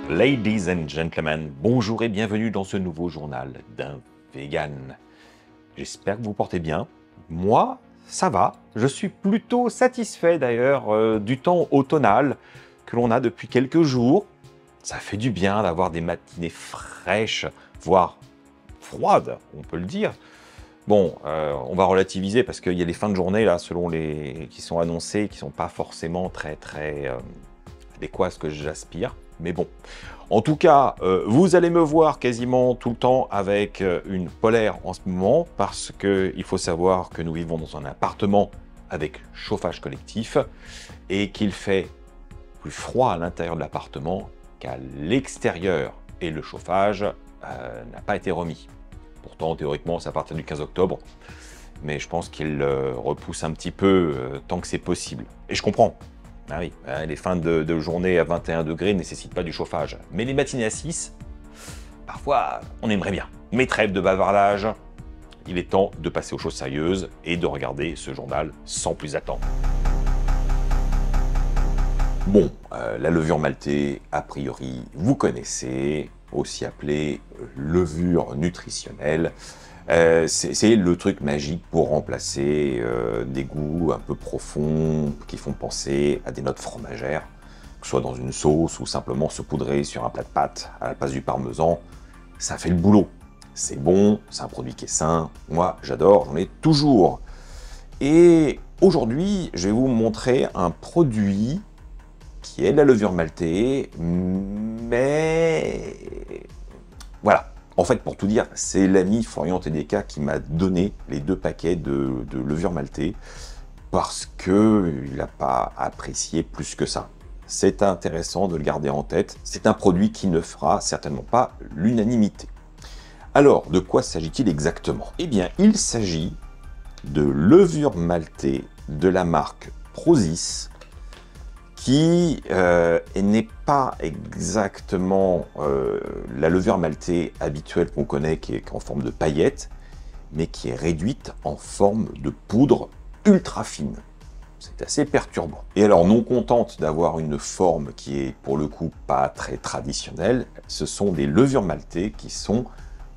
Ladies and gentlemen, bonjour et bienvenue dans ce nouveau journal d'un vegan. J'espère que vous portez bien. Moi, ça va. Je suis plutôt satisfait d'ailleurs du temps automnal que l'on a depuis quelques jours. Ça fait du bien d'avoir des matinées fraîches, voire froides, on peut le dire. Bon, on va relativiser parce qu'il y a les fins de journée là, selon les qui sont annoncées, qui sont pas forcément très adéquats à ce que j'aspire. Mais bon, en tout cas, vous allez me voir quasiment tout le temps avec une polaire en ce moment parce qu'il faut savoir que nous vivons dans un appartement avec chauffage collectif et qu'il fait plus froid à l'intérieur de l'appartement qu'à l'extérieur et le chauffage n'a pas été remis. Pourtant, théoriquement, c'est à partir du 15 octobre, mais je pense qu'il repousse un petit peu tant que c'est possible. Et je comprends. Ah oui, les fins de journée à 21 degrés ne nécessitent pas du chauffage. Mais les matinées à 6, parfois, on aimerait bien. Mais trêve de bavardage, il est temps de passer aux choses sérieuses et de regarder ce journal sans plus attendre. Bon, la levure maltée, a priori, vous connaissez, aussi appelée levure nutritionnelle. C'est le truc magique pour remplacer des goûts un peu profonds qui font penser à des notes fromagères, que ce soit dans une sauce ou simplement se poudrer sur un plat de pâtes à la place du parmesan. Ça fait le boulot. C'est bon, c'est un produit qui est sain. Moi, j'adore, j'en ai toujours. Et aujourd'hui, je vais vous montrer un produit qui est de la levure maltée, mais voilà. En fait, pour tout dire, c'est l'ami Florian TDK qui m'a donné les 2 paquets de levure maltée parce qu'il n'a pas apprécié plus que ça. C'est intéressant de le garder en tête. C'est un produit qui ne fera certainement pas l'unanimité. Alors, de quoi s'agit-il exactement? Eh bien, il s'agit de levure maltée de la marque Prozis, qui n'est pas exactement la levure maltée habituelle qu'on connaît, qui est en forme de paillettes, mais qui est réduite en forme de poudre ultra fine. C'est assez perturbant. Et alors, non contente d'avoir une forme qui est pour le coup pas très traditionnelle, ce sont des levures maltées qui sont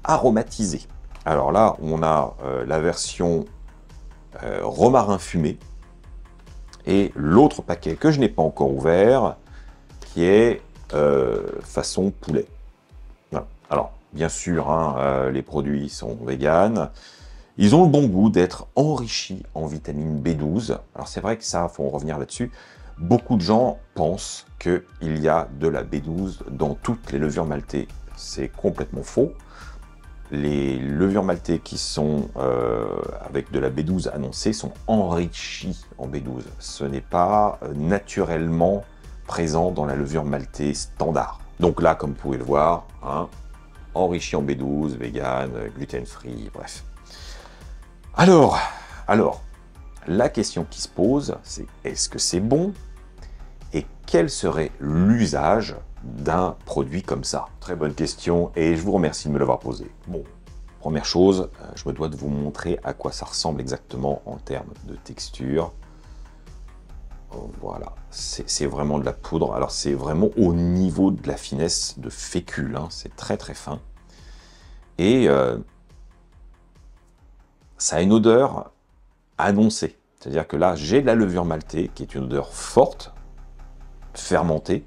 aromatisées. Alors là, on a la version romarin fumé, et l'autre paquet que je n'ai pas encore ouvert, qui est façon poulet. Voilà. Alors, bien sûr, hein, les produits sont véganes. Ils ont le bon goût d'être enrichis en vitamine B12. Alors, c'est vrai que ça, il faut en revenir là-dessus. Beaucoup de gens pensent qu'il y a de la B12 dans toutes les levures maltées. C'est complètement faux. Les levures maltées qui sont avec de la B12 annoncée sont enrichies en B12. Ce n'est pas naturellement présent dans la levure maltée standard. Donc là, comme vous pouvez le voir, hein, enrichi en B12, vegan, gluten-free, bref. Alors, la question qui se pose, c'est est-ce que c'est bon? Et quel serait l'usage d'un produit comme ça? Très bonne question et je vous remercie de me l'avoir posé. Bon, première chose, je me dois de vous montrer à quoi ça ressemble exactement en termes de texture. Voilà, c'est vraiment de la poudre. Alors c'est vraiment au niveau de la finesse de fécule, hein. C'est très très fin. Et ça a une odeur annoncée. C'est-à-dire que là, j'ai de la levure maltée qui est une odeur forte, fermentée.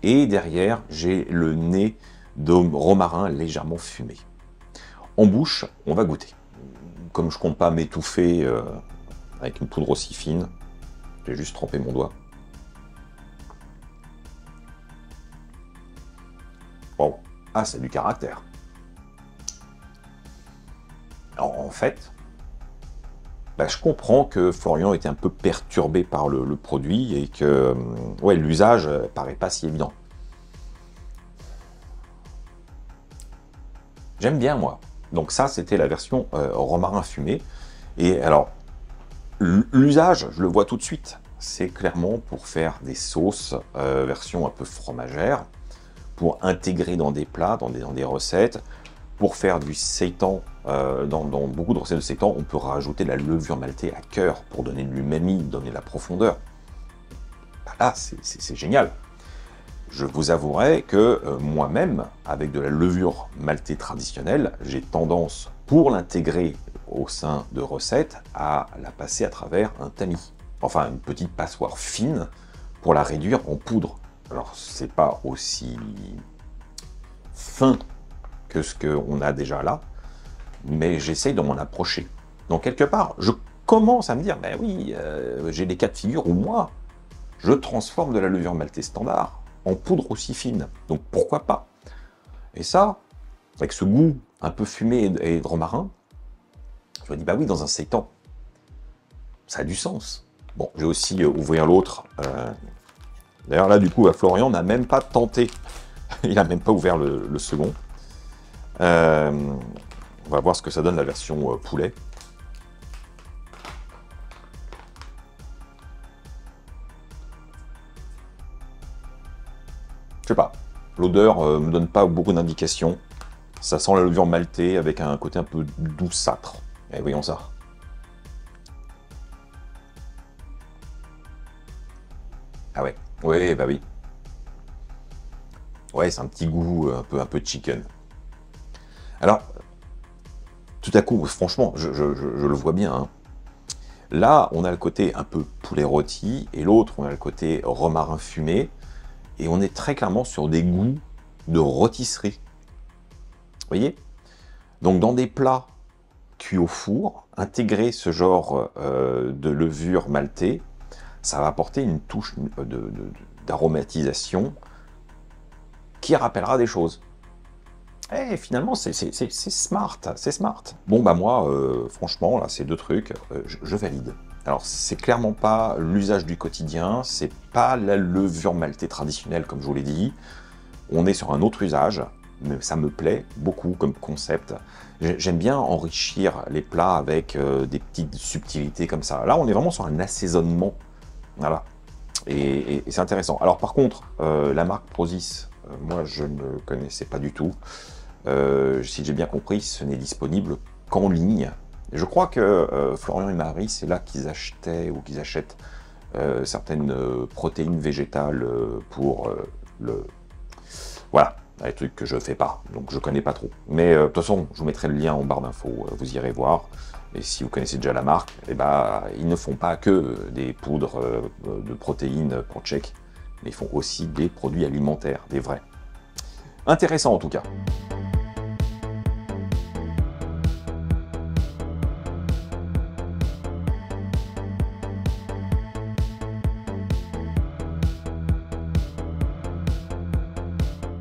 Et derrière, j'ai le nez de romarin légèrement fumé. En bouche, on va goûter. Comme je ne compte pas m'étouffer avec une poudre aussi fine, j'ai juste trempé mon doigt. Bon, ah, c'est du caractère. Alors, en fait, bah, je comprends que Florian était un peu perturbé par le produit et que ouais, l'usage paraît pas si évident. J'aime bien, moi. Donc ça, c'était la version romarin fumé. Et alors, l'usage, je le vois tout de suite. C'est clairement pour faire des sauces version un peu fromagère, pour intégrer dans des plats, dans des recettes, pour faire du seitan. Dans beaucoup de recettes de seitan, on peut rajouter de la levure maltée à cœur pour donner de l'umami, donner de la profondeur. Bah là, c'est génial. je vous avouerai que moi-même, avec de la levure maltée traditionnelle, j'ai tendance, pour l'intégrer au sein de recettes, à la passer à travers un tamis. Enfin, une petite passoire fine pour la réduire en poudre. Alors, c'est pas aussi fin que ce qu'on a déjà là, mais j'essaye de m'en approcher. Donc, quelque part, je commence à me dire, ben oui, j'ai des cas de figure où moi, je transforme de la levure maltée standard en poudre aussi fine. Donc pourquoi pas? Et ça, avec ce goût un peu fumé et de romarin, je me dis, bah oui, dans un seitan, ça a du sens. Bon, j'ai aussi ouvrir l'autre. D'ailleurs, là, du coup, Florian n'a même pas tenté. Il n'a même pas ouvert le second. On va voir ce que ça donne la version poulet. Je sais pas, l'odeur me donne pas beaucoup d'indications. Ça sent la levure maltée avec un côté un peu douceâtre. Et voyons ça. Ah ouais, ouais, bah oui. Ouais, c'est un petit goût un peu chicken. Alors, tout à coup, franchement, je le vois bien, hein. Là, on a le côté un peu poulet rôti, et l'autre, on a le côté romarin fumé, et on est très clairement sur des goûts de rôtisserie. Vous voyez? Donc dans des plats cuits au four, intégrer ce genre de levure maltée, ça va apporter une touche d'aromatisation qui rappellera des choses. Et finalement, c'est smart, c'est smart. Bon, bah moi, franchement, là, ces deux trucs, je valide. Alors, c'est clairement pas l'usage du quotidien, c'est pas la levure maltée traditionnelle, comme je vous l'ai dit. On est sur un autre usage, mais ça me plaît beaucoup comme concept. J'aime bien enrichir les plats avec des petites subtilités comme ça. Là, on est vraiment sur un assaisonnement. Voilà. Et c'est intéressant. Alors, par contre, la marque Prozis, moi, je ne connaissais pas du tout. Si j'ai bien compris, ce n'est disponible qu'en ligne. Et je crois que Florian et Marie, c'est là qu'ils achetaient ou qu'ils achètent certaines protéines végétales pour le... Voilà, les trucs que je fais pas, donc je connais pas trop. Mais de toute façon, je vous mettrai le lien en barre d'infos, vous irez voir. Et si vous connaissez déjà la marque, eh ben, ils ne font pas que des poudres de protéines pour check, mais ils font aussi des produits alimentaires, des vrais. Intéressant en tout cas.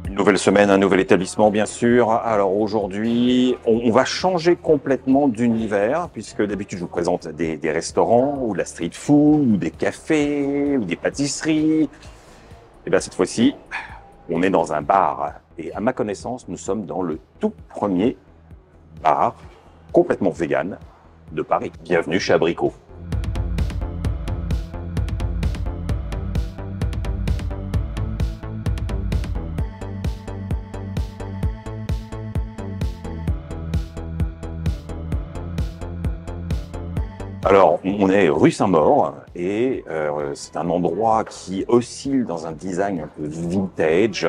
Nouvelle semaine, un nouvel établissement bien sûr. Alors aujourd'hui, on va changer complètement d'univers puisque d'habitude je vous présente des restaurants ou de la street food ou des cafés ou des pâtisseries. Et bien cette fois-ci, on est dans un bar et à ma connaissance, nous sommes dans le tout premier bar complètement vegan de Paris. Bienvenue chez Abricot. Alors, on est rue Saint-Maur et c'est un endroit qui oscille dans un design un peu vintage,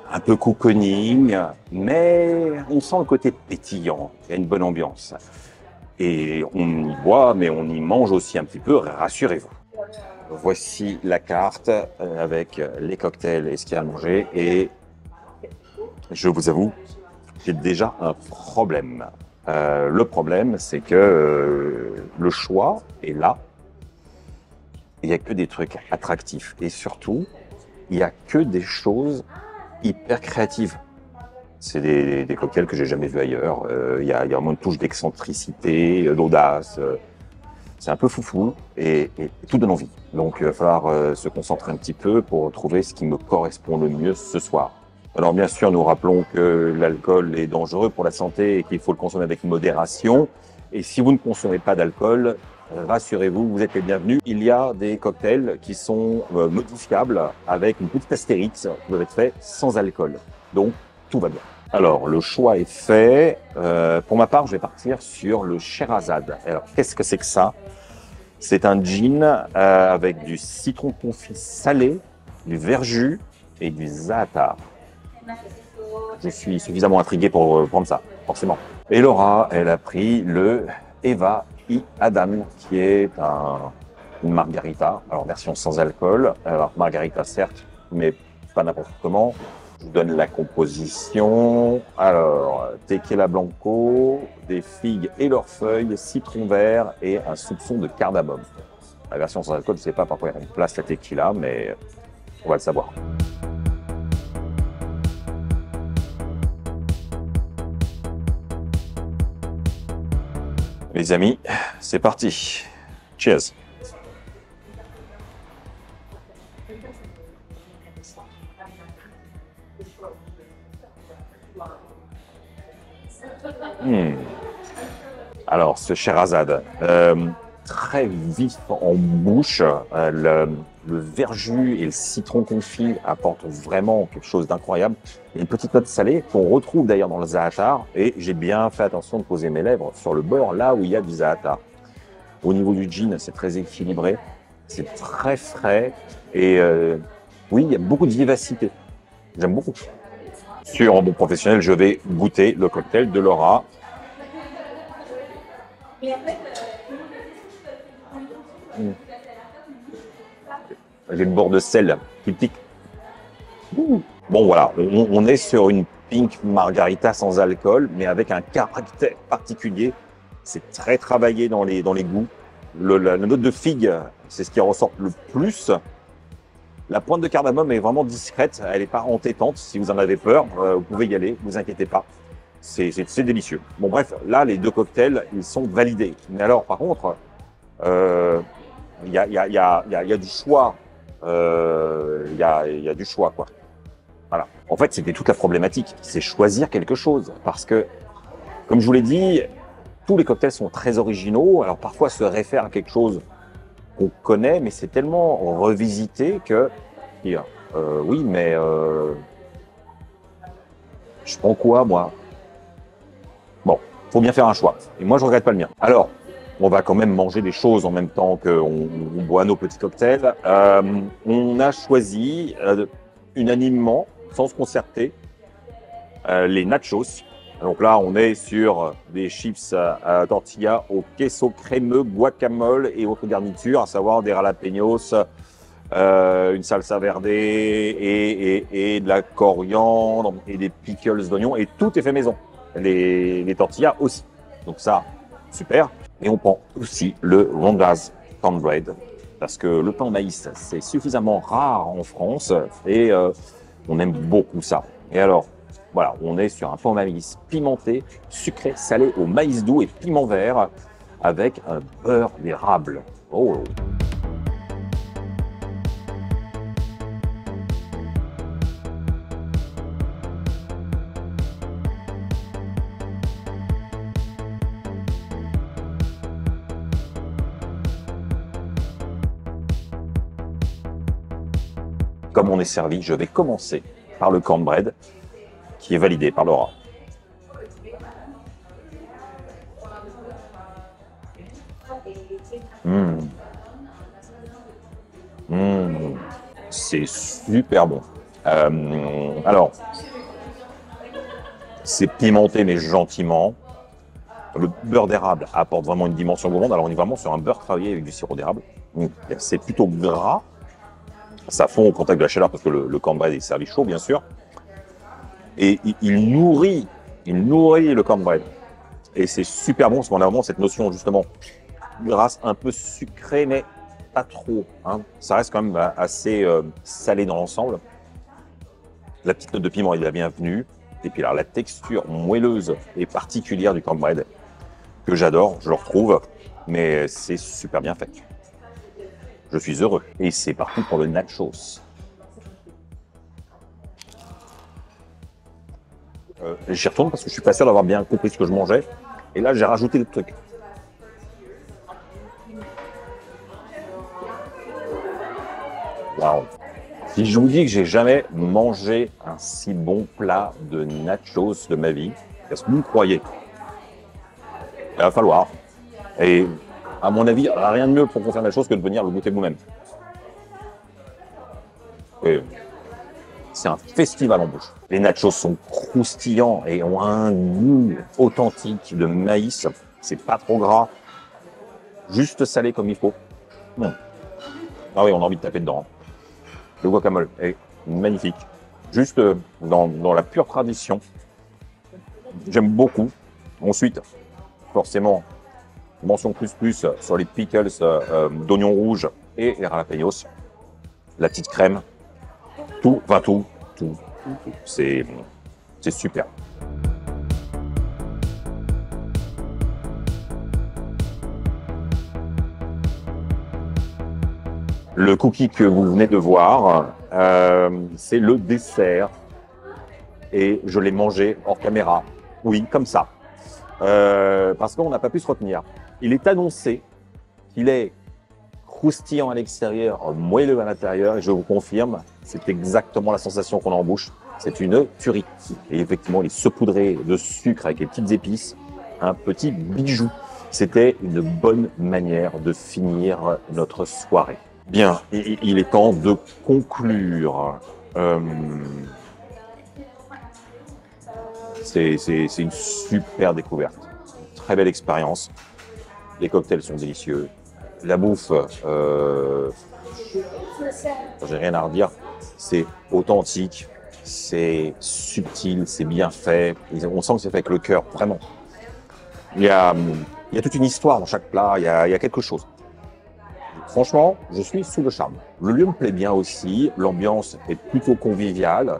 un peu cocooning, mais on sent le côté pétillant, il y a une bonne ambiance. Et on y boit, mais on y mange aussi un petit peu, rassurez-vous. Voici la carte avec les cocktails et ce qu'il y a à manger et je vous avoue, j'ai déjà un problème. Le problème, c'est que le choix est là. Il n'y a que des trucs attractifs. Et surtout, il n'y a que des choses hyper créatives. C'est des cocktails que j'ai jamais vus ailleurs. Il y a vraiment une touche d'excentricité, d'audace. C'est un peu foufou et tout donne envie. Donc, il va falloir se concentrer un petit peu pour trouver ce qui me correspond le mieux ce soir. Alors bien sûr, nous rappelons que l'alcool est dangereux pour la santé et qu'il faut le consommer avec modération. Et si vous ne consommez pas d'alcool, rassurez-vous, vous êtes les bienvenus. Il y a des cocktails qui sont modifiables avec une petite astérix qui doivent être faits sans alcool. Donc, tout va bien. Alors, le choix est fait. Pour ma part, je vais partir sur le Sherazade. Alors, qu'est-ce que c'est que ça? C'est un gin avec du citron confit salé, du verjus, et du za'atar. Je suis suffisamment intrigué pour prendre ça, forcément. Et Laura, elle a pris le Eva i Adam, qui est une margarita, alors version sans alcool. Alors margarita certes, mais pas n'importe comment. Je vous donne la composition. Alors, tequila blanco, des figues et leurs feuilles, citron vert et un soupçon de cardamome. La version sans alcool, je ne sais pas par quoi on place la tequila, mais on va le savoir. Les amis, c'est parti. Cheers. Alors, ce Sherazade, très vif en bouche, le verjus et le citron confit apportent vraiment quelque chose d'incroyable. Il y a une petite note salée qu'on retrouve d'ailleurs dans le za'atar, et j'ai bien fait attention de poser mes lèvres sur le bord, là où il y a du za'atar. Au niveau du gin, c'est très équilibré, c'est très frais, et oui, il y a beaucoup de vivacité. J'aime beaucoup. Sur un bon professionnel, je vais goûter le cocktail de Laura. J'ai le bord de sel qui pique. Bon voilà, on est sur une pink margarita sans alcool, mais avec un caractère particulier. C'est très travaillé dans les goûts. La note de figue, c'est ce qui ressort le plus. La pointe de cardamome est vraiment discrète, elle n'est pas entêtante. Si vous en avez peur, vous pouvez y aller, ne vous inquiétez pas. C'est délicieux. Bon bref, là, les deux cocktails, ils sont validés. Mais alors, par contre, il y a du choix. Il y a du choix, quoi. Voilà. En fait, c'était toute la problématique. C'est choisir quelque chose. Parce que, comme je vous l'ai dit, tous les cocktails sont très originaux. Alors, parfois, se réfèrent à quelque chose qu'on connaît, mais c'est tellement revisité que, oui, mais je prends quoi, moi? Bon, faut bien faire un choix. Et moi, je regrette pas le mien. Alors, on va quand même manger des choses en même temps qu'on boit nos petits cocktails. On a choisi unanimement, sans se concerter, les nachos. Donc là, on est sur des chips à tortilla au queso crémeux, guacamole et autres garnitures, à savoir des jalapeños, une salsa verde et de la coriandre et des pickles d'oignons. Et tout est fait maison. Les tortillas aussi. Donc ça, super. Et on prend aussi le Ronda's Cornbread, parce que le pain de maïs, c'est suffisamment rare en France et on aime beaucoup ça. Et alors, voilà, on est sur un pain de maïs pimenté, sucré, salé au maïs doux et piment vert avec un beurre d'érable. Oh. Comme on est servi, je vais commencer par le cornbread qui est validé par Laura. C'est super bon. Alors, c'est pimenté mais gentiment. Le beurre d'érable apporte vraiment une dimension gourmande. Alors on est vraiment sur un beurre travaillé avec du sirop d'érable. C'est plutôt gras. Ça fond au contact de la chaleur parce que le cornbread est servi chaud, bien sûr. Et il nourrit le cornbread. Et c'est super bon parce qu'on a vraiment cette notion justement grasse, un peu sucrée, mais pas trop. Hein. Ça reste quand même assez salé dans l'ensemble. La petite note de piment est la bienvenue. Et puis alors la texture moelleuse et particulière du cornbread que j'adore, je le retrouve, mais c'est super bien fait. Je suis heureux. Et c'est parti pour le nachos. J'y retourne parce que je suis pas sûr d'avoir bien compris ce que je mangeais. Et là, j'ai rajouté le truc. Wow. Si je vous dis que j'ai jamais mangé un si bon plat de nachos de ma vie, est-ce que vous me croyez? Il va falloir. Et à mon avis, rien de mieux pour confirmer la chose que de venir le goûter vous-même. c'est un festival en bouche. Les nachos sont croustillants et ont un goût authentique de maïs. C'est pas trop gras, juste salé comme il faut. Ah oui, on a envie de taper dedans. Le guacamole est magnifique. Juste dans la pure tradition. J'aime beaucoup. Ensuite, forcément, mention plus sur les pickles d'oignons rouges et les jalapenos. La petite crème. Tout. C'est super. Le cookie que vous venez de voir, c'est le dessert. Et je l'ai mangé hors caméra. Oui, comme ça. Parce qu'on n'a pas pu se retenir. Il est annoncé qu'il est croustillant à l'extérieur, moelleux à l'intérieur. Et je vous confirme, c'est exactement la sensation qu'on a en bouche. C'est une tuerie. Et effectivement, il est saupoudré de sucre avec les petites épices. Un petit bijou. C'était une bonne manière de finir notre soirée. Bien, il est temps de conclure. C'est une super découverte. Très belle expérience. Les cocktails sont délicieux. La bouffe, j'ai rien à redire. C'est authentique, c'est subtil, c'est bien fait. On sent que c'est fait avec le cœur, vraiment. Il y a toute une histoire dans chaque plat, il y a quelque chose. Franchement, je suis sous le charme. Le lieu me plaît bien aussi, l'ambiance est plutôt conviviale.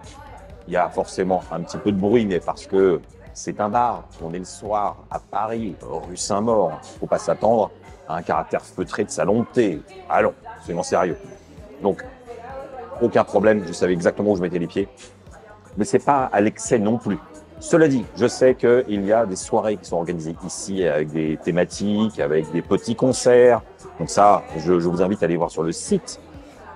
Il y a forcément un petit peu de bruit, mais parce que c'est un bar, on est le soir à Paris, rue Saint-Maur. Il ne faut pas s'attendre à un caractère feutré de salon de thé. Allons, soyons sérieux. Donc, aucun problème, je savais exactement où je mettais les pieds. Mais c'est pas à l'excès non plus. Cela dit, je sais qu'il y a des soirées qui sont organisées ici avec des thématiques, avec des petits concerts. Donc ça, je vous invite à aller voir sur le site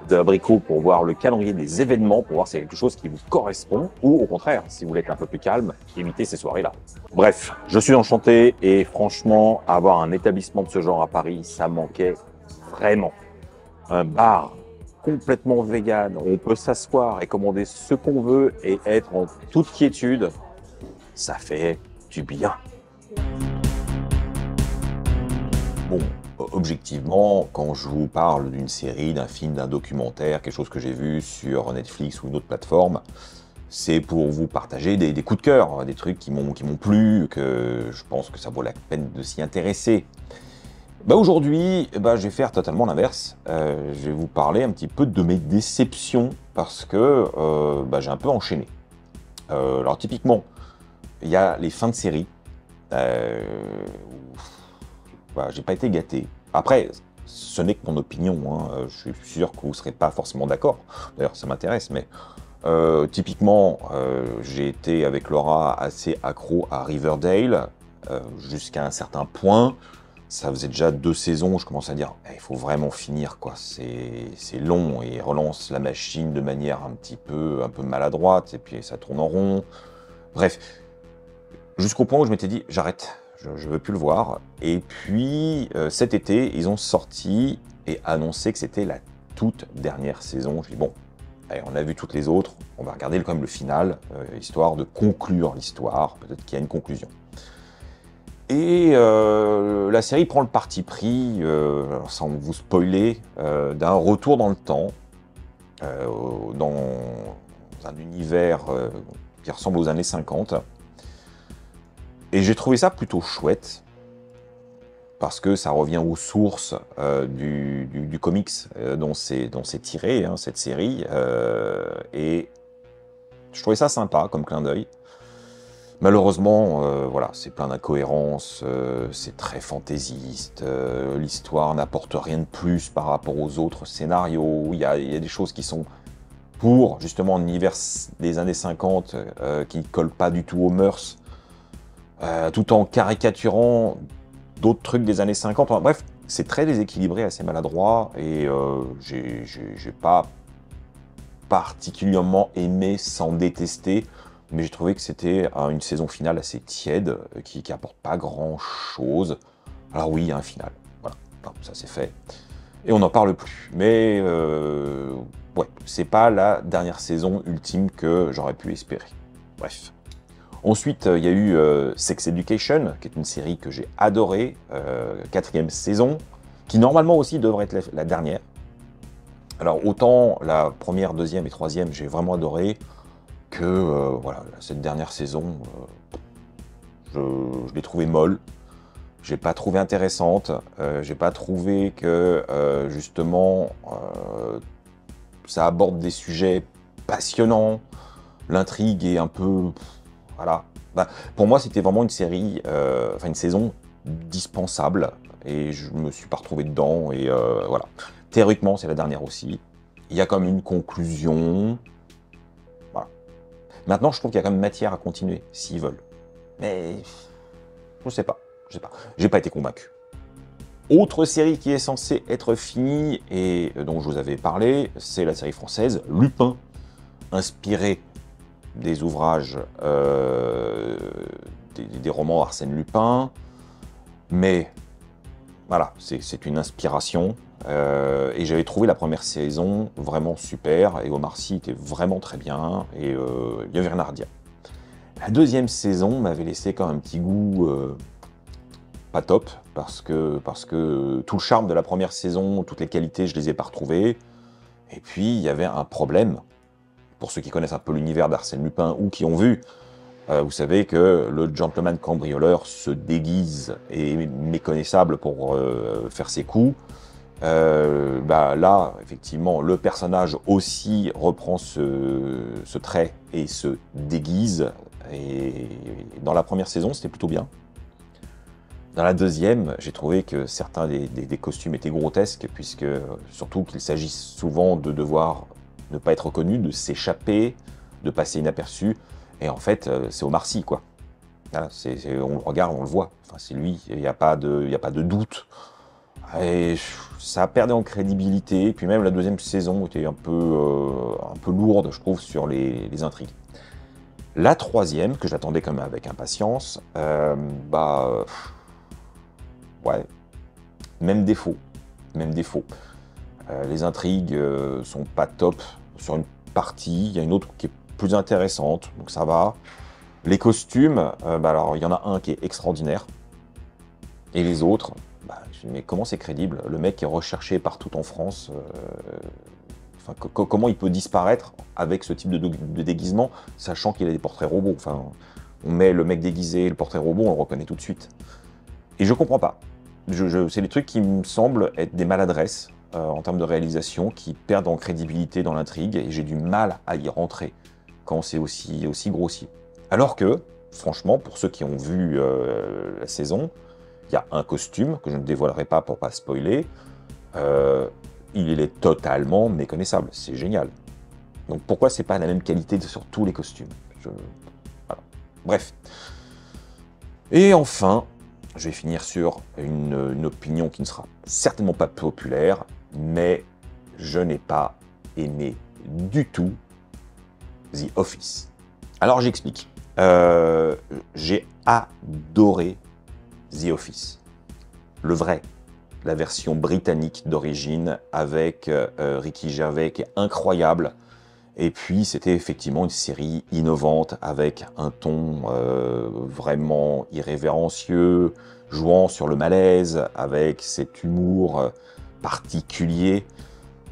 d'Abricot pour voir le calendrier des événements, pour voir si c'est quelque chose qui vous correspond, ou au contraire, si vous voulez être un peu plus calme, évitez ces soirées-là. Bref, je suis enchanté et franchement, avoir un établissement de ce genre à Paris, ça manquait vraiment. Un bar complètement vegan, on peut s'asseoir et commander ce qu'on veut et être en toute quiétude, ça fait du bien. Bon, objectivement, quand je vous parle d'une série, d'un film, d'un documentaire, quelque chose que j'ai vu sur Netflix ou une autre plateforme, c'est pour vous partager des coups de cœur, des trucs qui m'ont plu, que je pense que ça vaut la peine de s'y intéresser. Aujourd'hui, je vais faire totalement l'inverse. Je vais vous parler un petit peu de mes déceptions, parce que j'ai un peu enchaîné. Alors typiquement, il y a les fins de série. J'ai pas été gâté. Après, ce n'est que mon opinion, hein. Je suis sûr que vous ne serez pas forcément d'accord. D'ailleurs, ça m'intéresse, mais typiquement, j'ai été avec Laura assez accro à Riverdale, jusqu'à un certain point. Ça faisait déjà 2 saisons, je commence à dire, il faut vraiment finir, quoi. C'est long, et relance la machine de manière un peu maladroite, et puis ça tourne en rond. Bref, jusqu'au point où je m'étais dit, j'arrête. Je veux plus le voir. Et puis, cet été, ils ont sorti et annoncé que c'était la toute dernière saison. Je dis, bon, allez, on a vu toutes les autres, on va regarder quand même le final, histoire de conclure l'histoire, peut-être qu'il y a une conclusion. Et la série prend le parti pris, sans vous spoiler, d'un retour dans le temps, dans un univers qui ressemble aux années 50. Et j'ai trouvé ça plutôt chouette, parce que ça revient aux sources du comics dont c'est tiré, hein, cette série. Et je trouvais ça sympa comme clin d'œil. Malheureusement, voilà, c'est plein d'incohérences, c'est très fantaisiste, l'histoire n'apporte rien de plus par rapport aux autres scénarios. Il y a des choses qui sont pour, justement, l'univers des années 50, qui ne collent pas du tout aux mœurs, tout en caricaturant d'autres trucs des années 50. Enfin, bref, c'est très déséquilibré, assez maladroit, et j'ai pas particulièrement aimé sans détester, mais j'ai trouvé que c'était une saison finale assez tiède, qui apporte pas grand-chose. Alors oui, il y a un final, voilà, ça c'est fait, et on n'en parle plus. Mais ouais, c'est pas la dernière saison ultime que j'aurais pu espérer. Bref. Ensuite, il y a eu Sex Education, qui est une série que j'ai adorée, 4e saison, qui normalement aussi devrait être la dernière. Alors autant la première, deuxième et troisième, j'ai vraiment adoré, que voilà, cette dernière saison, je l'ai trouvée molle. J'ai pas trouvé intéressante, j'ai pas trouvé que justement ça aborde des sujets passionnants, l'intrigue est un peu, voilà. Bah, pour moi c'était vraiment une série, enfin une saison dispensable et je me suis pas retrouvé dedans et voilà. Théoriquement c'est la dernière aussi. Il y a comme une conclusion, voilà. Maintenant je trouve qu'il y a quand même matière à continuer s'ils veulent, mais je sais pas. J'ai pas été convaincu. Autre série qui est censée être finie et dont je vous avais parlé, c'est la série française Lupin, inspirée des ouvrages, des romans Arsène Lupin, mais voilà, c'est une inspiration. Et j'avais trouvé la première saison vraiment super, et Omar Sy était vraiment très bien, et il y avait rien à redire. La deuxième saison m'avait laissé quand même un petit goût pas top, parce que tout le charme de la première saison, toutes les qualités, je les ai pas retrouvées. Et puis, il y avait un problème. Pour ceux qui connaissent un peu l'univers d'Arsène Lupin ou qui ont vu, vous savez que le gentleman cambrioleur se déguise et est méconnaissable pour faire ses coups. Bah là, effectivement, le personnage aussi reprend ce trait et se déguise. Et dans la première saison, c'était plutôt bien. Dans la deuxième, j'ai trouvé que certains des costumes étaient grotesques, puisque surtout qu'il s'agit souvent de devoir ne pas être reconnu, de s'échapper, de passer inaperçu. Et en fait, c'est Omar Sy, quoi. Voilà, on le regarde, on le voit. Enfin, c'est lui, il n'y a pas de doute. Et ça a perdu en crédibilité. Et puis même la deuxième saison était un peu lourde, je trouve, sur les intrigues. La troisième, que j'attendais quand même avec impatience, ouais, même défaut. Les intrigues sont pas top sur une partie, il y a une autre qui est plus intéressante, donc ça va. Les costumes, alors il y en a un qui est extraordinaire, et les autres, je me dis, mais comment c'est crédible? Le mec est recherché partout en France, enfin, comment il peut disparaître avec ce type de déguisement, sachant qu'il a des portraits robots? Enfin, on met le mec déguisé et le portrait robot, on le reconnaît tout de suite. Et je comprends pas. C'est des trucs qui me semblent être des maladresses en termes de réalisation, qui perdent en crédibilité dans l'intrigue, et j'ai du mal à y rentrer quand c'est aussi grossier. Alors que, franchement, pour ceux qui ont vu la saison, il y a un costume, que je ne dévoilerai pas pour pas spoiler, il est totalement méconnaissable, c'est génial. Donc pourquoi c'est pas la même qualité sur tous les costumes? Voilà. Bref. Et enfin, je vais finir sur une opinion qui ne sera certainement pas populaire, mais je n'ai pas aimé du tout The Office. Alors j'explique. J'ai adoré The Office. Le vrai, la version britannique d'origine avec Ricky Gervais qui est incroyable. Et puis c'était effectivement une série innovante avec un ton vraiment irrévérencieux, jouant sur le malaise, avec cet humour particulier.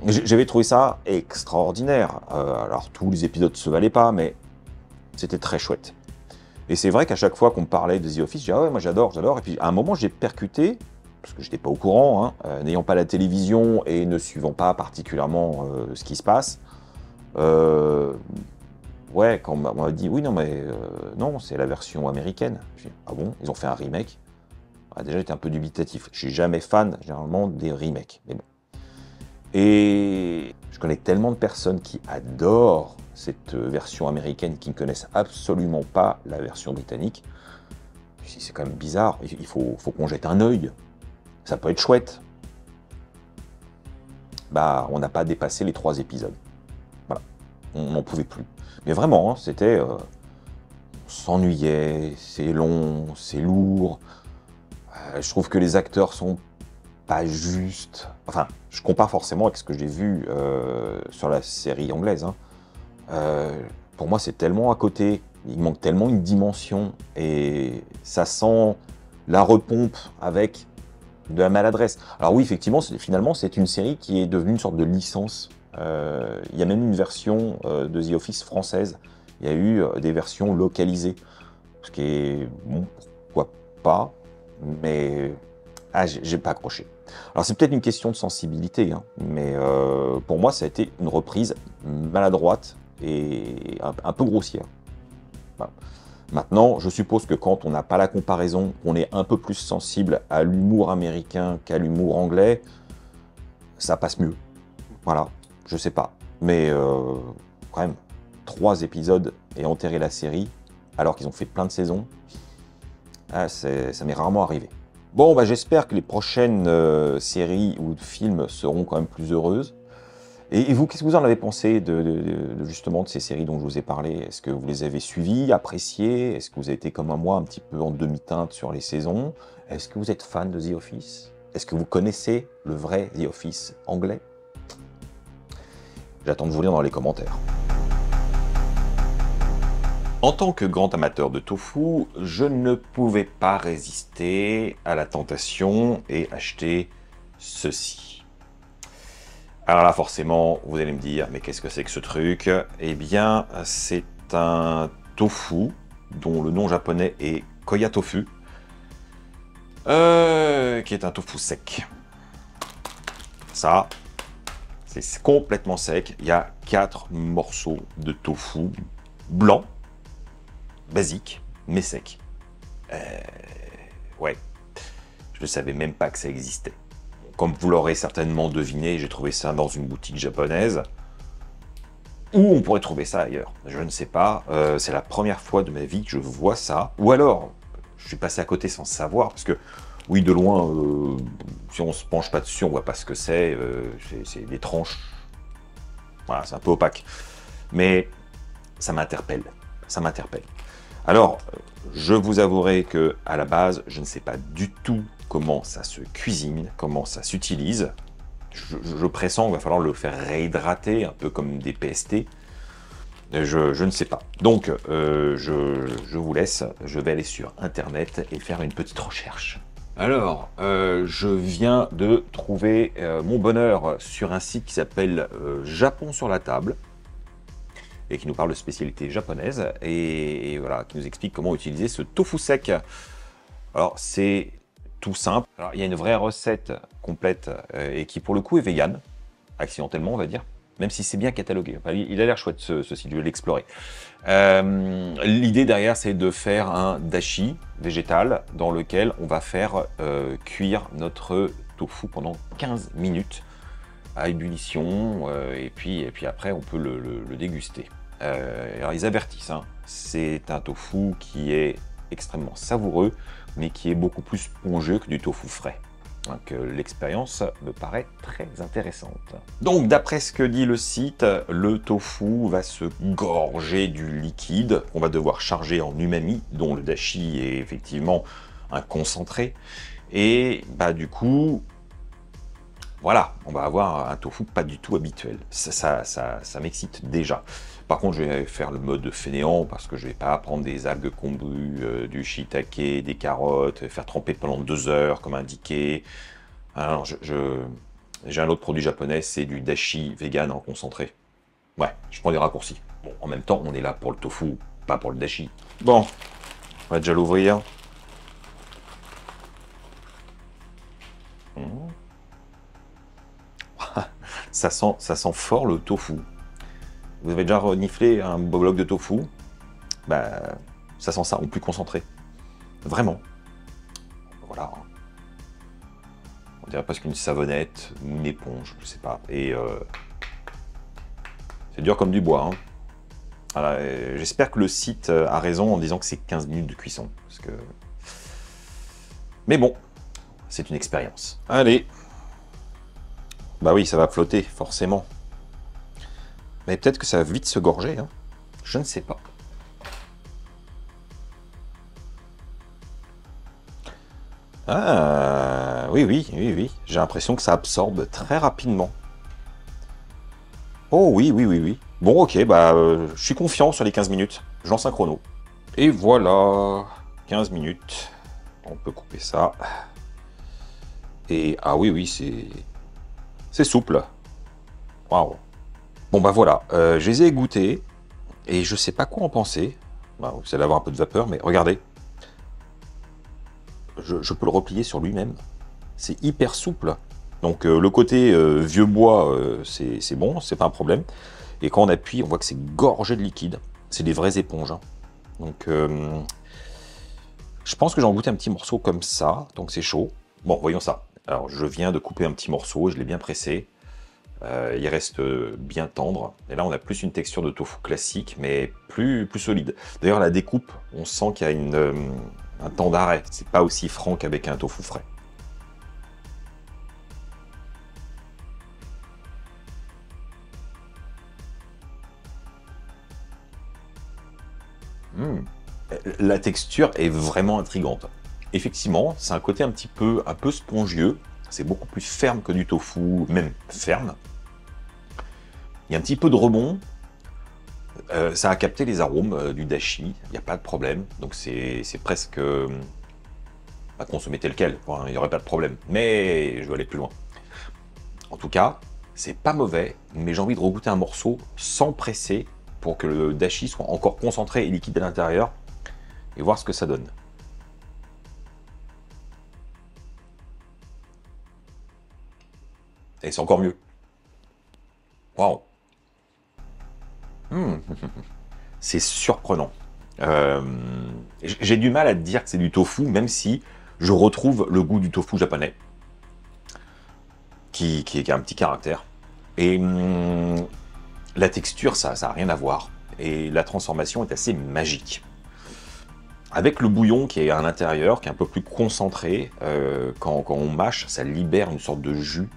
J'avais trouvé ça extraordinaire. Alors tous les épisodes ne se valaient pas, mais c'était très chouette. Et c'est vrai qu'à chaque fois qu'on me parlait de The Office, j'ai dit ah ouais, moi j'adore. Et puis à un moment j'ai percuté, parce que je n'étais pas au courant, hein, n'ayant pas la télévision et ne suivant pas particulièrement ce qui se passe. Ouais, quand on m'a dit oui, non, mais non, c'est la version américaine. J'ai dit, ah bon, ils ont fait un remake? Déjà, j'étais un peu dubitatif. Je suis jamais fan, généralement, des remakes. Mais bon. Et je connais tellement de personnes qui adorent cette version américaine, qui ne connaissent absolument pas la version britannique. C'est quand même bizarre. Il faut qu'on jette un œil. Ça peut être chouette. On n'a pas dépassé les 3 épisodes. Voilà. On n'en pouvait plus. Mais vraiment, hein, c'était... on s'ennuyait, c'est long, c'est lourd. Je trouve que les acteurs sont pas juste... Enfin, je compare forcément avec ce que j'ai vu sur la série anglaise. Hein. Pour moi, c'est tellement à côté, il manque tellement une dimension, et ça sent la repompe avec de la maladresse. Alors oui, effectivement, finalement, c'est une série qui est devenue une sorte de licence. Il y a même une version de The Office française. Il y a eu des versions localisées. Ce qui est... Bon, pourquoi pas, mais... Ah, j'ai pas accroché. Alors c'est peut-être une question de sensibilité, hein, mais pour moi, ça a été une reprise maladroite et un peu grossière. Voilà. Maintenant, je suppose que quand on n'a pas la comparaison, qu'on est un peu plus sensible à l'humour américain qu'à l'humour anglais, ça passe mieux. Voilà, je sais pas. Mais quand même, 3 épisodes et enterrer la série, alors qu'ils ont fait plein de saisons, ah, ça m'est rarement arrivé. Bon, bah, j'espère que les prochaines séries ou films seront quand même plus heureuses. Et vous, qu'est-ce que vous en avez pensé justement de ces séries dont je vous ai parlé? Est-ce que vous les avez suivies, appréciées? Est-ce que vous avez été comme moi un petit peu en demi-teinte sur les saisons? Est-ce que vous êtes fan de The Office? Est-ce que vous connaissez le vrai The Office anglais? J'attends de vous lire dans les commentaires. En tant que grand amateur de tofu, je ne pouvais pas résister à la tentation et acheter ceci. Alors là, forcément, vous allez me dire, mais qu'est-ce que c'est que ce truc? Eh bien, c'est un tofu, dont le nom japonais est Koya Tofu, qui est un tofu sec. Ça, c'est complètement sec. Il y a 4 morceaux de tofu blanc, basique, mais sec. Ouais, je ne savais même pas que ça existait. Comme vous l'aurez certainement deviné, j'ai trouvé ça dans une boutique japonaise. Où on pourrait trouver ça ailleurs? Je ne sais pas. C'est la première fois de ma vie que je vois ça. Ou alors, je suis passé à côté sans savoir, parce que, oui, de loin, si on se penche pas dessus, on voit pas ce que c'est. C'est des tranches. Voilà, c'est un peu opaque. Mais ça m'interpelle. Ça m'interpelle. Alors, je vous avouerai que à la base, je ne sais pas du tout comment ça se cuisine, comment ça s'utilise. Je pressens qu'il va falloir le faire réhydrater, un peu comme des PST. Je ne sais pas. Donc, je vous laisse. Je vais aller sur Internet et faire une petite recherche. Alors, je viens de trouver mon bonheur sur un site qui s'appelle Japon sur la table, et qui nous parle de spécialités japonaises, et voilà, qui nous explique comment utiliser ce tofu sec. Alors, c'est tout simple. Alors, il y a une vraie recette complète, et qui, pour le coup, est vegan, accidentellement, on va dire, même si c'est bien catalogué. Enfin, il a l'air chouette, ce site, je vais l'explorer. L'idée derrière, c'est de faire un dashi végétal, dans lequel on va faire cuire notre tofu pendant 15 minutes, à ébullition, et puis après, on peut le déguster. Alors ils avertissent, hein, c'est un tofu qui est extrêmement savoureux, mais qui est beaucoup plus spongieux que du tofu frais. Donc l'expérience me paraît très intéressante. Donc d'après ce que dit le site, le tofu va se gorger du liquide qu'on va devoir charger en umami, dont le dashi est effectivement un concentré. Et bah du coup, voilà, on va avoir un tofu pas du tout habituel. Ça m'excite déjà. Par contre, je vais faire le mode fainéant parce que je vais pas prendre des algues kombu, du shiitake, des carottes, faire tremper pendant 2 heures comme indiqué. Alors, j'ai un autre produit japonais, c'est du dashi vegan en concentré. Ouais, je prends des raccourcis. Bon, en même temps, on est là pour le tofu, pas pour le dashi. Bon, on va déjà l'ouvrir. Ça sent fort le tofu. Vous avez déjà reniflé un bloc de tofu? Bah, ça sent ça, en plus concentré. Vraiment. Voilà. On dirait presque une savonnette, ou une éponge, je sais pas. Et c'est dur comme du bois. Hein. Voilà, j'espère que le site a raison en disant que c'est 15 minutes de cuisson. Parce que... Mais bon, c'est une expérience. Allez. Bah oui, ça va flotter, forcément. Mais peut-être que ça va vite se gorger, hein. Je ne sais pas. Ah, Oui, oui, oui, oui. J'ai l'impression que ça absorbe très rapidement. Oh oui, oui, oui, oui. Bon, ok, bah, je suis confiant sur les 15 minutes. Je lance un chrono. Et voilà, 15 minutes. On peut couper ça. Et ah oui, oui, c'est souple. Waouh. Bon bah voilà, je les ai goûtés et je sais pas quoi en penser. Bah, vous allez avoir un peu de vapeur, mais regardez. Je peux le replier sur lui-même. C'est hyper souple. Donc le côté vieux bois, c'est bon, c'est pas un problème. Et quand on appuie, on voit que c'est gorgé de liquide. C'est des vraies éponges, hein. Donc je pense que j'en goûter un petit morceau comme ça, tant que c'est chaud. Bon, voyons ça. Alors je viens de couper un petit morceau, je l'ai bien pressé. Il reste bien tendre. Et là, on a plus une texture de tofu classique, mais plus solide. D'ailleurs, la découpe, on sent qu'il y a un temps d'arrêt. C'est pas aussi franc qu'avec un tofu frais. Mmh. La texture est vraiment intrigante. Effectivement, c'est un côté un peu spongieux. C'est beaucoup plus ferme que du tofu, même ferme. Il y a un petit peu de rebond. Ça a capté les arômes du dashi, il n'y a pas de problème. Donc c'est presque à consommer tel quel, enfin, il n'y aurait pas de problème. Mais je veux aller plus loin. En tout cas, c'est pas mauvais, mais j'ai envie de regoûter un morceau sans presser pour que le dashi soit encore concentré et liquide à l'intérieur et voir ce que ça donne. Et c'est encore mieux. Waouh. Mmh. C'est surprenant. J'ai du mal à dire que c'est du tofu, même si je retrouve le goût du tofu japonais, qui a un petit caractère. Et la texture, ça n'a rien à voir. Et la transformation est assez magique. Avec le bouillon qui est à l'intérieur, qui est un peu plus concentré, quand on mâche, ça libère une sorte de jus.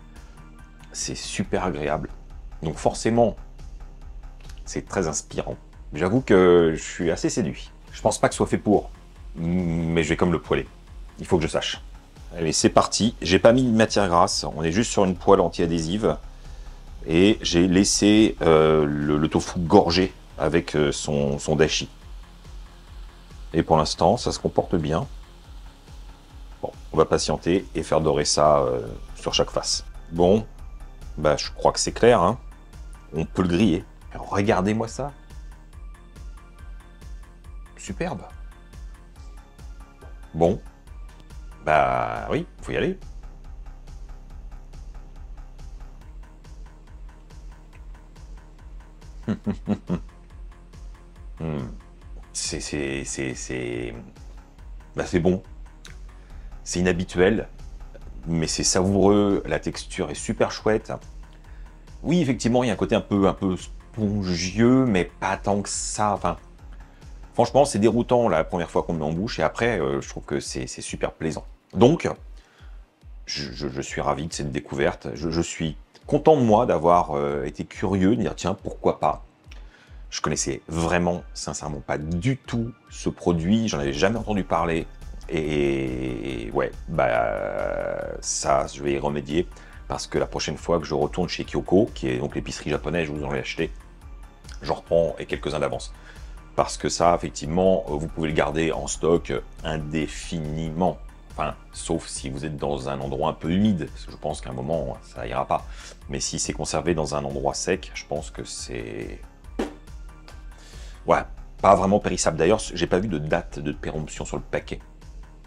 C'est super agréable. Donc forcément, c'est très inspirant. J'avoue que je suis assez séduit. Je pense pas que ce soit fait pour, mais je vais comme le poêler. Il faut que je sache. Allez, c'est parti. J'ai pas mis de matière grasse. On est juste sur une poêle anti-adhésive. Et j'ai laissé le tofu gorger avec son dashi. Et pour l'instant, ça se comporte bien. Bon, on va patienter et faire dorer ça sur chaque face. Bon, bah je crois que c'est clair, hein. On peut le griller. Alors, regardez-moi ça. Superbe. Bon, bah oui, faut y aller. C'est bon. C'est inhabituel, mais c'est savoureux. La texture est super chouette. Oui, effectivement, il y a un côté un peu spongieux, mais pas tant que ça. Enfin, franchement, c'est déroutant la première fois qu'on le met en bouche, et après, je trouve que c'est super plaisant. Donc, je suis ravi de cette découverte. Je suis content de moi d'avoir été curieux, de dire tiens, pourquoi pas. Je connaissais vraiment, sincèrement, pas du tout ce produit. J'en avais jamais entendu parler. Et ouais, bah ça, je vais y remédier. Parce que la prochaine fois que je retourne chez Kyoko, qui est donc l'épicerie japonaise, je vous en ai acheté, j'en reprends et quelques-uns d'avance. Parce que ça, effectivement, vous pouvez le garder en stock indéfiniment. Enfin, sauf si vous êtes dans un endroit un peu humide. Je pense qu'à un moment, ça ira pas. Mais si c'est conservé dans un endroit sec, je pense que c'est... Ouais, pas vraiment périssable. D'ailleurs, j'ai pas vu de date de péremption sur le paquet.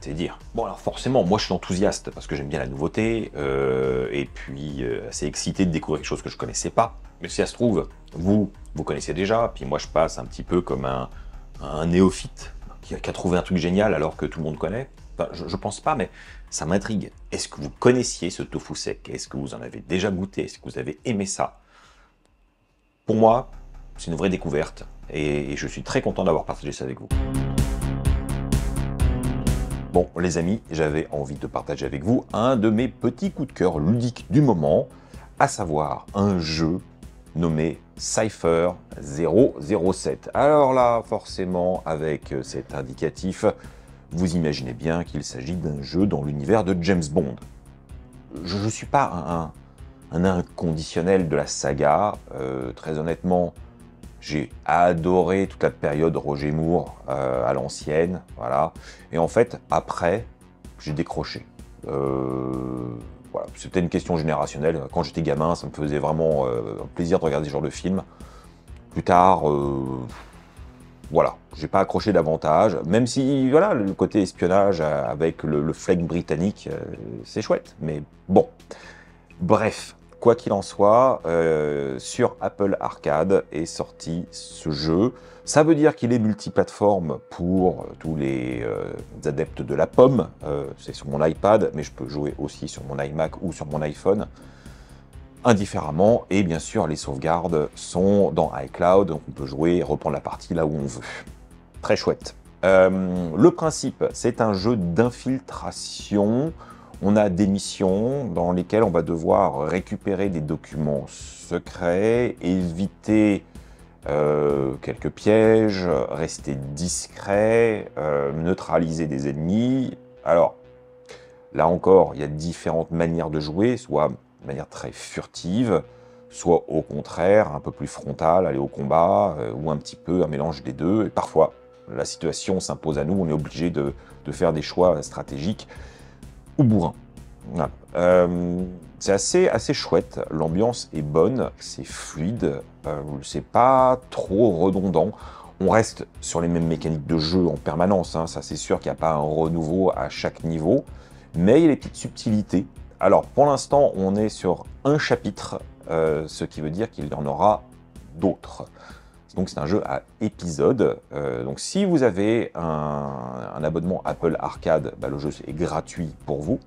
C'est dire. Bon, alors forcément, moi je suis enthousiaste parce que j'aime bien la nouveauté et puis assez excité de découvrir quelque chose que je connaissais pas. Mais si ça se trouve, vous connaissez déjà, puis moi je passe un petit peu comme un néophyte qui a trouvé un truc génial alors que tout le monde connaît. Enfin, je pense pas, mais ça m'intrigue. Est-ce que vous connaissiez ce tofu sec? Est-ce que vous en avez déjà goûté? Est-ce que vous avez aimé ça? Pour moi, c'est une vraie découverte et je suis très content d'avoir partagé ça avec vous. Bon, les amis, j'avais envie de partager avec vous un de mes petits coups de cœur ludiques du moment, à savoir un jeu nommé Cypher 007. Alors là, forcément, avec cet indicatif, vous imaginez bien qu'il s'agit d'un jeu dans l'univers de James Bond. je ne suis pas un inconditionnel de la saga. Très honnêtement, j'ai adoré toute la période Roger Moore à l'ancienne, voilà. Et en fait, après, j'ai décroché. Voilà, c'était une question générationnelle. Quand j'étais gamin, ça me faisait vraiment plaisir de regarder ce genre de film. Plus tard, voilà, j'ai pas accroché davantage, même si, voilà, le côté espionnage avec le flag britannique, c'est chouette, mais bon. Bref, quoi qu'il en soit, sur Apple Arcade est sorti ce jeu. Ça veut dire qu'il est multiplateforme pour tous les adeptes de la pomme. C'est sur mon iPad, mais je peux jouer aussi sur mon iMac ou sur mon iPhone, indifféremment. Et bien sûr, les sauvegardes sont dans iCloud, donc on peut jouer et reprendre la partie là où on veut. Très chouette. Le principe, c'est un jeu d'infiltration. On a des missions dans lesquelles on va devoir récupérer des documents secrets, éviter quelques pièges, rester discret, neutraliser des ennemis. Alors, là encore, il y a différentes manières de jouer, soit de manière très furtive, soit au contraire, un peu plus frontale, aller au combat, ou un petit peu un mélange des deux. Et parfois, la situation s'impose à nous, on est obligé de faire des choix stratégiques ou bourrin. Voilà. C'est assez chouette, l'ambiance est bonne, c'est fluide, c'est pas trop redondant. On reste sur les mêmes mécaniques de jeu en permanence, hein, ça c'est sûr qu'il n'y a pas un renouveau à chaque niveau, mais il y a des petites subtilités. Alors pour l'instant, on est sur un chapitre, ce qui veut dire qu'il y en aura d'autres. Donc c'est un jeu à épisodes, donc si vous avez un abonnement Apple Arcade, bah, le jeu est gratuit pour vous.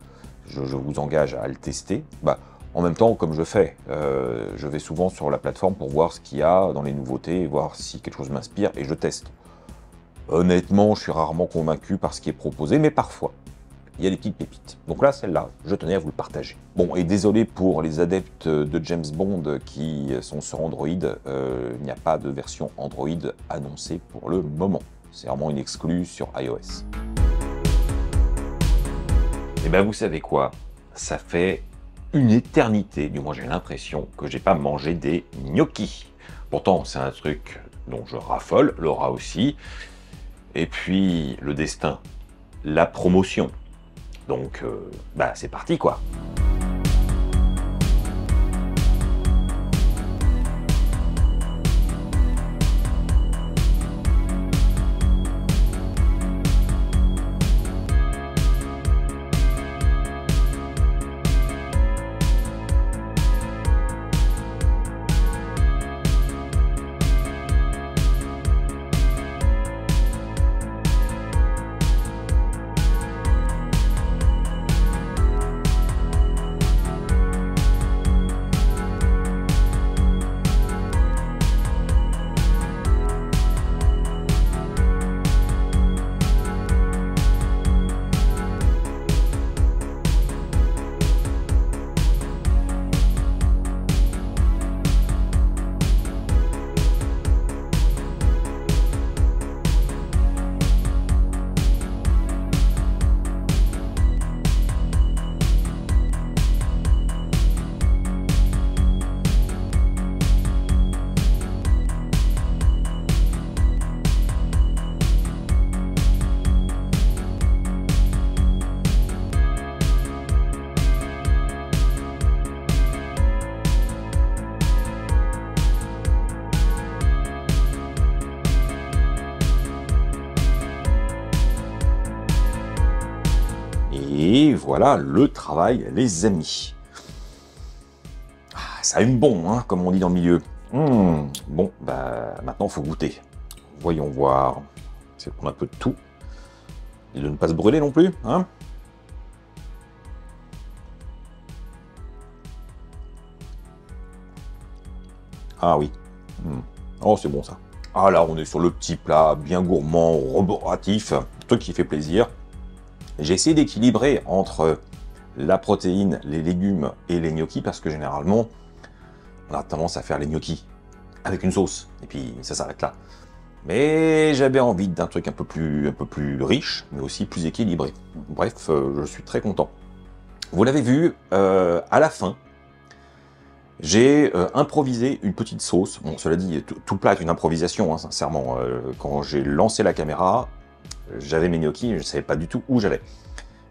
Je vous engage à le tester. Bah, en même temps, comme je fais, je vais souvent sur la plateforme pour voir ce qu'il y a dans les nouveautés, voir si quelque chose m'inspire, et je teste. Honnêtement, je suis rarement convaincu par ce qui est proposé, mais parfois, il y a des petites pépites. Donc là, celle-là, je tenais à vous le partager. Bon, et désolé pour les adeptes de James Bond qui sont sur Android, il n'y a pas de version Android annoncée pour le moment. C'est vraiment une exclue sur iOS. Et ben vous savez quoi, ça fait une éternité, du moins j'ai l'impression, que j'ai pas mangé des gnocchis. Pourtant c'est un truc dont je raffole, Laura aussi. Et puis le destin, la promotion. Donc bah c'est parti quoi. Et voilà le travail, les amis. Ah, ça aime bon, hein, comme on dit dans le milieu. Bon, bah maintenant il faut goûter. Voyons voir. C'est de prendre un peu de tout. Et de ne pas se brûler non plus, hein. Ah oui. Oh, c'est bon ça. Ah là, on est sur le petit plat, bien gourmand, roboratif, truc qui fait plaisir. J'ai essayé d'équilibrer entre la protéine, les légumes et les gnocchis, parce que généralement, on a tendance à faire les gnocchis avec une sauce, et puis ça s'arrête là. Mais j'avais envie d'un truc un peu plus riche, mais aussi plus équilibré. Bref, je suis très content. Vous l'avez vu, à la fin, j'ai improvisé une petite sauce. Bon, cela dit, tout le plat est une improvisation, hein, sincèrement. Quand j'ai lancé la caméra, j'avais mes gnocchis, je ne savais pas du tout où j'allais.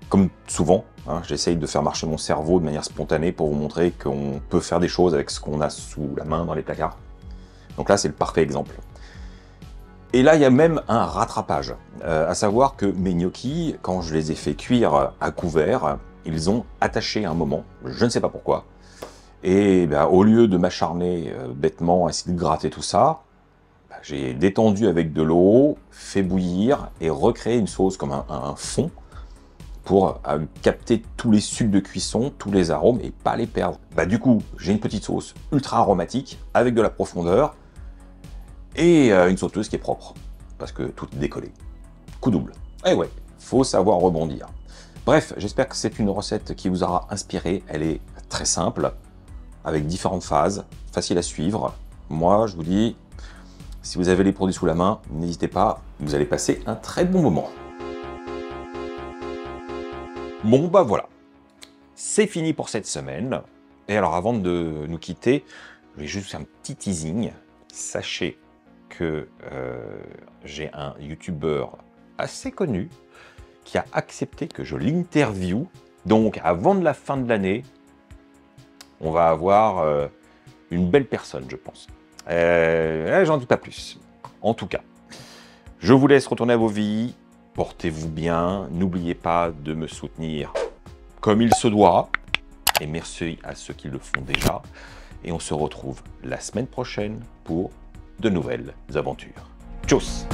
Comme souvent, hein, j'essaye de faire marcher mon cerveau de manière spontanée pour vous montrer qu'on peut faire des choses avec ce qu'on a sous la main dans les placards. Donc là, c'est le parfait exemple. Et là, il y a même un rattrapage, à savoir que mes gnocchis, quand je les ai fait cuire à couvert, ils ont attaché un moment, je ne sais pas pourquoi. Et ben, au lieu de m'acharner bêtement à essayer de gratter tout ça, ben, j'ai détendu avec de l'eau, fait bouillir et recréé une sauce comme un fond pour capter tous les sucs de cuisson, tous les arômes et pas les perdre. Bah, du coup, j'ai une petite sauce ultra aromatique avec de la profondeur et une sauteuse qui est propre parce que tout est décollé. Coup double. Eh ouais, faut savoir rebondir. Bref, j'espère que c'est une recette qui vous aura inspiré. Elle est très simple, avec différentes phases, facile à suivre. Moi, je vous dis, si vous avez les produits sous la main, n'hésitez pas, vous allez passer un très bon moment. Bon bah voilà, c'est fini pour cette semaine. Et alors avant de nous quitter, je vais juste faire un petit teasing. Sachez que j'ai un youtubeur assez connu qui a accepté que je l'interviewe. Donc avant de la fin de l'année, on va avoir une belle personne, je pense. J'en dis pas plus. En tout cas, je vous laisse retourner à vos vies. Portez-vous bien, n'oubliez pas de me soutenir comme il se doit, et merci à ceux qui le font déjà, et on se retrouve la semaine prochaine pour de nouvelles aventures. Tchuss!